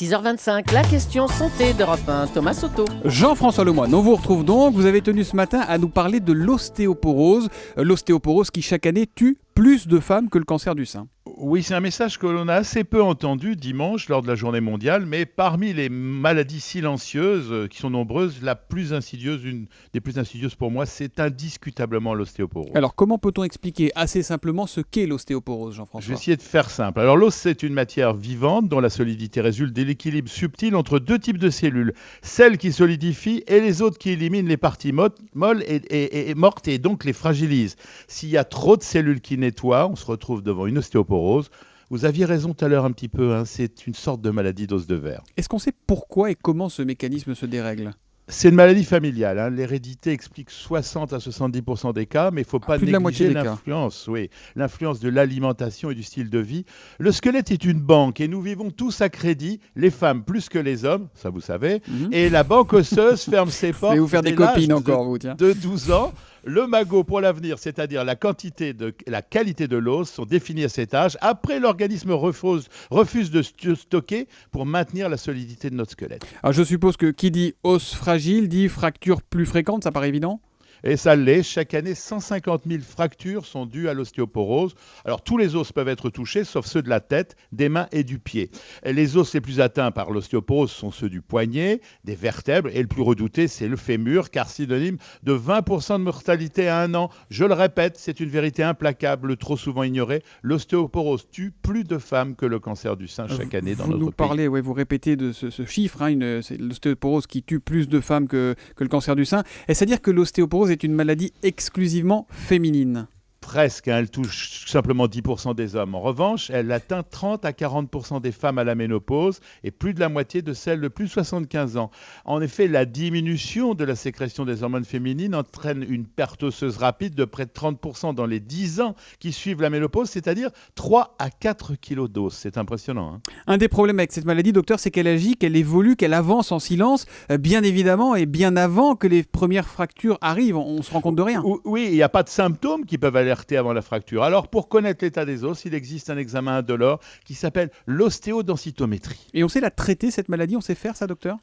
6h25, la question santé d'Europe 1, Thomas Soto. Jean-François Lemoine, on vous retrouve donc. Vous avez tenu ce matin à nous parler de l'ostéoporose. L'ostéoporose qui chaque année tue plus de femmes que le cancer du sein. Oui, c'est un message que l'on a assez peu entendu dimanche lors de la journée mondiale, mais parmi les maladies silencieuses, qui sont nombreuses, la plus insidieuse, une des plus insidieuses pour moi, c'est indiscutablement l'ostéoporose. Alors comment peut-on expliquer assez simplement ce qu'est l'ostéoporose, Je Jean-François? vais essayer de faire simple. Alors l'os, c'est une matière vivante dont la solidité résulte de l'équilibre subtil entre deux types de cellules, celles qui solidifient et les autres qui éliminent les parties molles et mortes et donc les fragilisent. S'il y a trop de cellules qui nettoient, on se retrouve devant une ostéoporose. Vous aviez raison tout à l'heure un petit peu, c'est une sorte de maladie d'os de verre. Est-ce qu'on sait pourquoi et comment ce mécanisme se dérègle? C'est une maladie familiale. L'hérédité explique 60 à 70% des cas, mais il ne faut pas plus de la moitié négliger des cas. l'influence de l'alimentation et du style de vie. Le squelette est une banque et nous vivons tous à crédit, les femmes plus que les hommes, ça vous savez, et la banque osseuse ferme ses portes Vous allez vous faire des dès l'âge copines encore, vous, tiens. de 12 ans. Le magot pour l'avenir, c'est-à-dire la qualité la qualité de l'os, sont définis à cet âge. Après, l'organisme refuse de stocker pour maintenir la solidité de notre squelette. Alors je suppose que qui dit os fragile dit fracture plus fréquente, ça paraît évident? Et ça l'est. Chaque année, 150 000 fractures sont dues à l'ostéoporose. Alors, tous les os peuvent être touchés, sauf ceux de la tête, des mains et du pied. Et les os les plus atteints par l'ostéoporose sont ceux du poignet, des vertèbres, et le plus redouté, c'est le fémur, car synonyme de 20% de mortalité à 1 an. Je le répète, c'est une vérité implacable, trop souvent ignorée. L'ostéoporose tue plus de femmes que le cancer du sein chaque année dans Vous notre nous pays. parlez, vous répétez de ce chiffre, c'est l'ostéoporose qui tue plus de femmes que le cancer du sein. Est-ce à dire que l'ostéoporose est une maladie exclusivement féminine? Presque, elle touche simplement 10% des hommes. En revanche, elle atteint 30 à 40% des femmes à la ménopause et plus de la moitié de celles de plus de 75 ans. En effet, la diminution de la sécrétion des hormones féminines entraîne une perte osseuse rapide de près de 30% dans les 10 ans qui suivent la ménopause, c'est-à-dire 3 à 4 kilos d'os. C'est impressionnant. Un des problèmes avec cette maladie, docteur, c'est qu'elle agit, qu'elle évolue, qu'elle avance en silence, bien évidemment, et bien avant que les premières fractures arrivent. On se rend compte de rien. Oui, il n'y a pas de symptômes qui peuvent alerter avant la fracture. Alors, pour connaître l'état des os, il existe un examen indolore qui s'appelle l'ostéodensitométrie. Et on sait la traiter, cette maladie? On sait faire ça, docteur?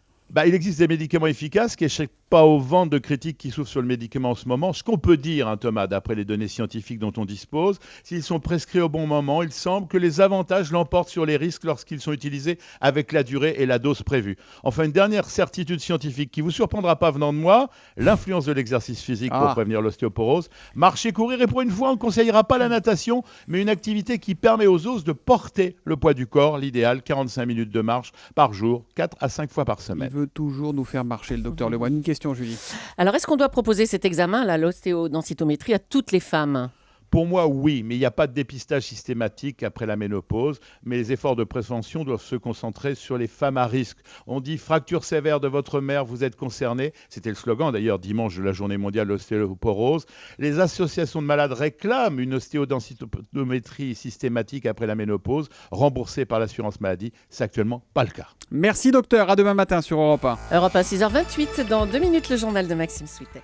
Il existe des médicaments efficaces qui n'échappent pas au vent de critiques qui souffrent sur le médicament en ce moment. Ce qu'on peut dire, Thomas, d'après les données scientifiques dont on dispose, s'ils sont prescrits au bon moment, il semble que les avantages l'emportent sur les risques lorsqu'ils sont utilisés avec la durée et la dose prévue. Enfin, une dernière certitude scientifique qui ne vous surprendra pas venant de moi, l'influence de l'exercice physique pour prévenir l'ostéoporose. Marcher, courir, et pour une fois, on ne conseillera pas la natation, mais une activité qui permet aux os de porter le poids du corps, l'idéal, 45 minutes de marche par jour, 4 à 5 fois par semaine. Il veut toujours nous faire marcher, le docteur Lemoine. Une question, Julie. Alors, est-ce qu'on doit proposer cet examen, l'ostéodensitométrie, à toutes les femmes? Pour moi, oui, mais il n'y a pas de dépistage systématique après la ménopause, mais les efforts de prévention doivent se concentrer sur les femmes à risque. On dit fracture sévère de votre mère, vous êtes concerné. C'était le slogan d'ailleurs dimanche de la journée mondiale de l'ostéoporose. Les associations de malades réclament une ostéodensitométrie systématique après la ménopause, remboursée par l'assurance maladie. C'est actuellement pas le cas. Merci, docteur. À demain matin sur Europe 1. Europe 1, 6h28, dans 2 minutes, le journal de Maxime Souitet.